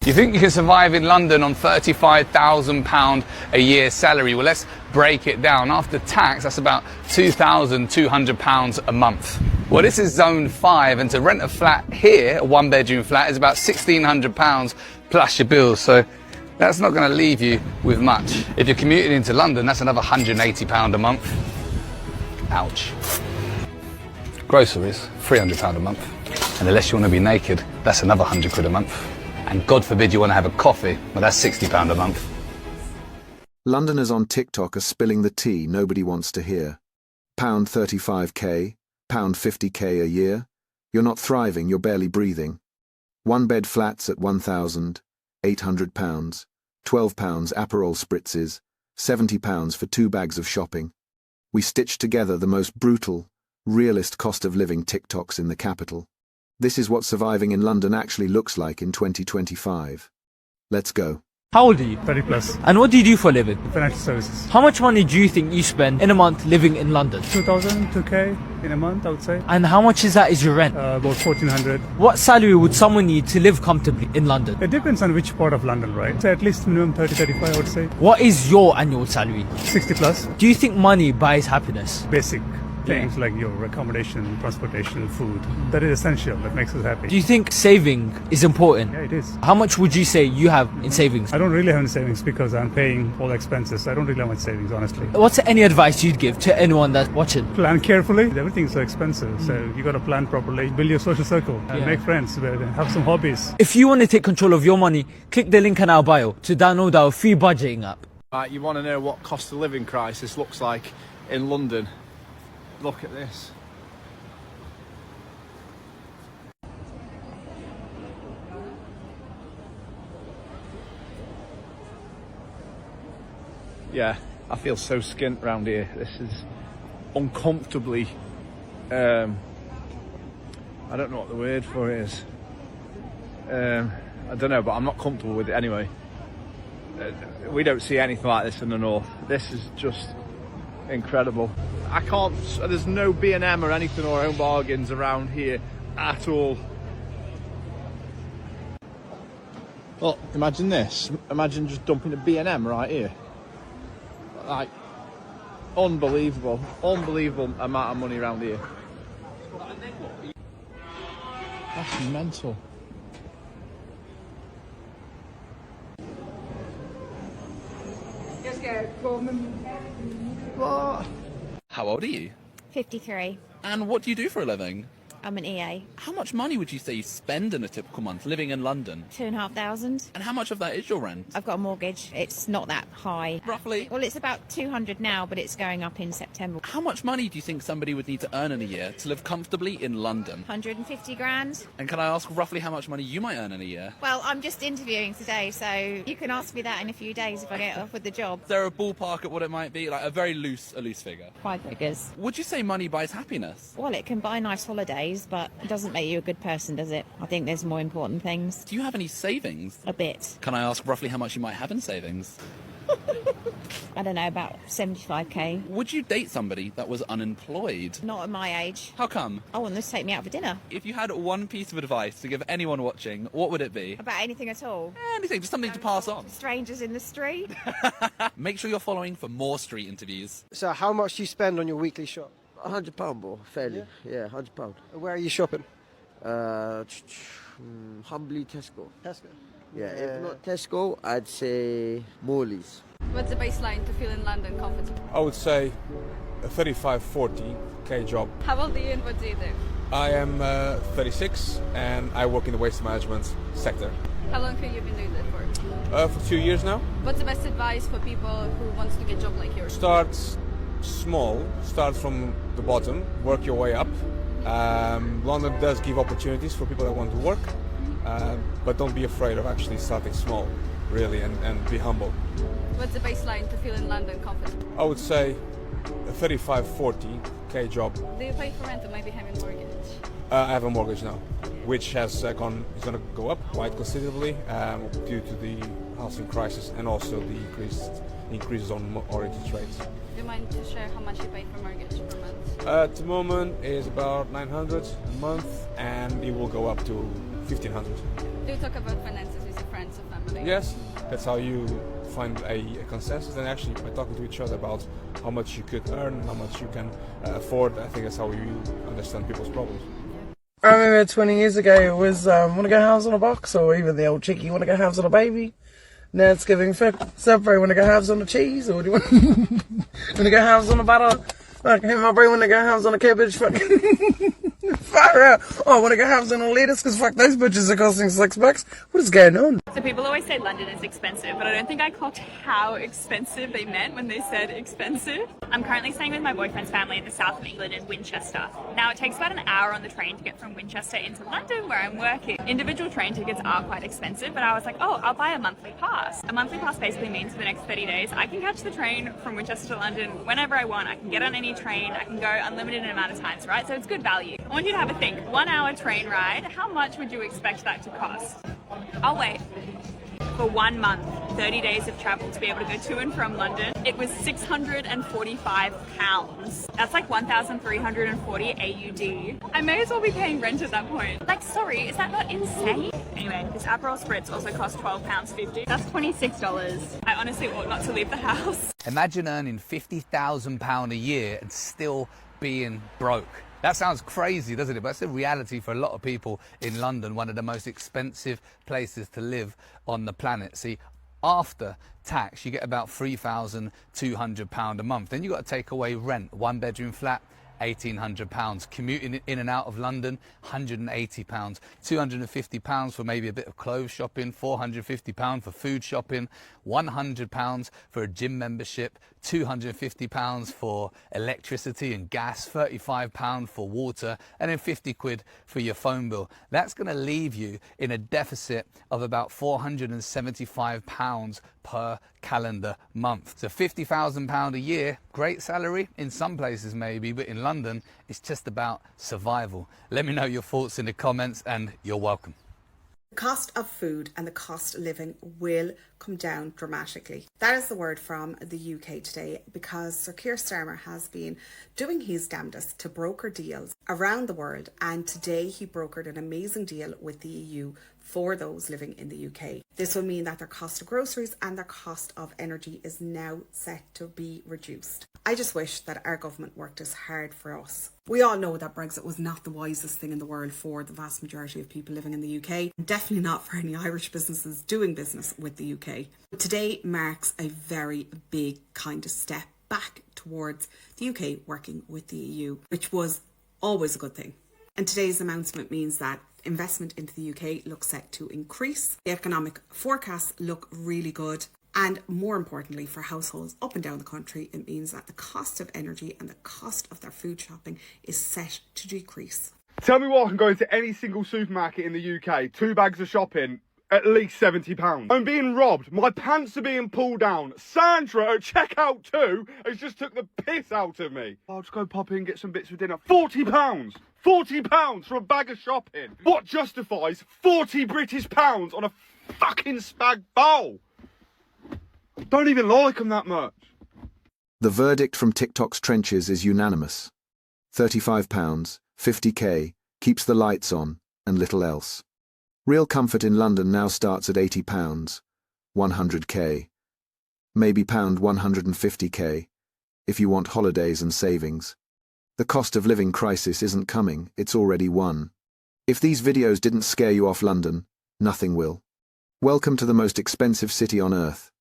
You think you can survive in London on £35,000 a year salary? Well, let's break it down. After tax, that's about £2,200 a month. Well, this is zone 5, and to rent a flat here, a one-bedroom flat, is about £1,600 plus your bills. So that's not going to leave you with much. If you're commuting into London, that's another £180 a month. Ouch. Groceries, £300 a month. And unless you want to be naked, that's another £100 a month. And God forbid you want to have a coffee, well, that's £60 a month. Londoners on TikTok are spilling the tea nobody wants to hear. £35k, £50k a year. You're not thriving, you're barely breathing. One-bed flats at £1,800, £12 Aperol spritzes, £70 for 2 bags of shopping. We stitched together the most brutal, realist cost of living TikToks in the capital. This is what surviving in London actually looks like in 2025. Let's go. How old are you? 30 plus. And what do you do for a living? Financial services. How much money do you think you spend in a month living in London? 2,000, 2k in a month, I would say. And how much is that is your rent? About 1,400. What salary would someone need to live comfortably in London? It depends on which part of London, right? So at least minimum 30, 35, I would say. What is your annual salary? 60 plus. Do you think money buys happiness? Basic things like your accommodation, transportation, food. That is essential. That makes us happy. Do you think saving is important? Yeah, it is. How much would you say you have in savings? I don't really have any savings because I'm paying all the expenses. I don't really have much savings, honestly. What's any advice you'd give to anyone that's watching? Plan carefully. Everything's so expensive. So you got to plan properly. Build your social circle and make friends. Have some hobbies. If you want to take control of your money, click the link in our bio to download our free budgeting app. You want to know what cost of living crisis looks like in London? Look at this. Yeah, I feel so skint round here. This is uncomfortably, I don't know what the word for it is. I don't know, but I'm not comfortable with it anyway. We don't see anything like this in the north. This is just incredible. I can't, there's no B&M or anything or Home Bargains around here at all. Well, imagine this. Imagine just dumping a B&M right here. Like, unbelievable amount of money around here. That's mental. What? How old are you? 53. And what do you do for a living? I'm an EA. How much money would you say you spend in a typical month living in London? 2,500. And how much of that is your rent? I've got a mortgage. It's not that high. Roughly? Well, it's about 200 now, but it's going up in September. How much money do you think somebody would need to earn in a year to live comfortably in London? 150 grand. And can I ask roughly how much money you might earn in a year? Well, I'm just interviewing today, so you can ask me that in a few days if I get off with the job. Is there a ballpark at what it might be? Like a very loose figure? 5 figures. Would you say money buys happiness? Well, it can buy nice holidays, but it doesn't make you a good person, does it? I think there's more important things. Do you have any savings? A bit. Can I ask roughly how much you might have in savings? I don't know, about 75k. Would you date somebody that was unemployed? Not at my age. How come? I want them to take me out for dinner. If you had one piece of advice to give anyone watching, what would it be? About anything at all. Anything, just something to pass on. Strangers in the street. Make sure you're following for more street interviews. So how much do you spend on your weekly shop? £100 more, fairly. Yeah, £100. Where are you shopping? Humbly Tesco. Tesco. Yeah, if not Tesco, I'd say Morley's. What's the baseline to feel in London comfortable? I would say a 35-40k job. How old are you and what do you do? I am 36 and I work in the waste management sector. How long have you been doing that for? For 2 years now. What's the best advice for people who want to get a job like yours? Start small, start from the bottom, work your way up. London does give opportunities for people that want to work, but don't be afraid of actually starting small, really, and be humble. What's the baseline to feel in London comfortable? I would say a 35-40k job. Do you pay for rent or maybe have a mortgage? I have a mortgage now, which is going to go up quite considerably due to the housing crisis and also the increases on our interest rates. Do you mind to share how much you pay for mortgage per month? At the moment is about 900 a month, and it will go up to 1,500. Do you talk about finances with your friends or actually. Yes, that's how you find a consensus, and actually by talking to each other about how much you could earn, how much you can afford, I think that's how you understand people's problems. I remember 20 years ago it was, want to go halves on a box, or even the old cheeky, want to go halves on a baby. Now it's giving Subway, want to go halves on a cheese, or do you want, want to go halves on a butter? Fucking my brain want to go halves on a cabbage, fucking far out. Oh, I want to go halves on a lettuce, because fuck, those bitches are costing $6. What is going on? So people always say London is expensive, but I don't think I clocked how expensive they meant when they said expensive. I'm currently staying with my boyfriend's family in the south of England in Winchester. Now it takes about an hour on the train to get from Winchester into London where I'm working. Individual train tickets are quite expensive, but I was like, oh, I'll buy a monthly pass. A monthly pass basically means for the next 30 days I can catch the train from Winchester to London whenever I want. I can get on any train, I can go unlimited amount of times, right? So it's good value. I want you to have a think. 1 hour train ride, how much would you expect that to cost? I'll wait. For 1 month, 30 days of travel to be able to go to and from London, it was £645. That's like 1,340 AUD. I may as well be paying rent at that point. Like, sorry, is that not insane? Anyway, this Aperol Spritz also cost £12.50. That's $26. I honestly ought not to leave the house. Imagine earning £50,000 a year and still being broke. That sounds crazy, doesn't it? But it's a reality for a lot of people in London, one of the most expensive places to live on the planet. See, after tax, you get about £3,200 a month. Then you've got to take away rent, 1-bedroom flat, £1,800. Commuting in and out of London, £180. £250 for maybe a bit of clothes shopping, £450 for food shopping, £100 for a gym membership, £250 for electricity and gas, £35 for water, and then 50 quid for your phone bill. That's going to leave you in a deficit of about £475 per calendar month. So £50,000 a year, great salary in some places maybe, but in London it's just about survival. Let me know your thoughts in the comments, and you're welcome. The cost of food and the cost of living will come down dramatically. That is the word from the UK today, because Sir Keir Starmer has been doing his damnedest to broker deals around the world, and today he brokered an amazing deal with the EU for those living in the UK. This will mean that their cost of groceries and their cost of energy is now set to be reduced. I just wish that our government worked as hard for us. We all know that Brexit was not the wisest thing in the world for the vast majority of people living in the UK, and definitely not for any Irish businesses doing business with the UK. Today marks a very big kind of step back towards the UK working with the EU, which was always a good thing. And today's announcement means that investment into the UK looks set to increase. The economic forecasts look really good. And more importantly, for households up and down the country, it means that the cost of energy and the cost of their food shopping is set to decrease. Tell me what I can go into any single supermarket in the UK, 2 bags of shopping, at least £70. I'm being robbed. My pants are being pulled down. Sandra at checkout 2 has just took the piss out of me. I'll just go pop in and get some bits for dinner. £40. £40 for a bag of shopping. What justifies 40 British pounds on a fucking spag bowl? Don't even like them that much. The verdict from TikTok's trenches is unanimous. £35, 50k, keeps the lights on, and little else. Real comfort in London now starts at £80, 100k. Maybe £150k, if you want holidays and savings. The cost of living crisis isn't coming, it's already won. If these videos didn't scare you off London, nothing will. Welcome to the most expensive city on earth.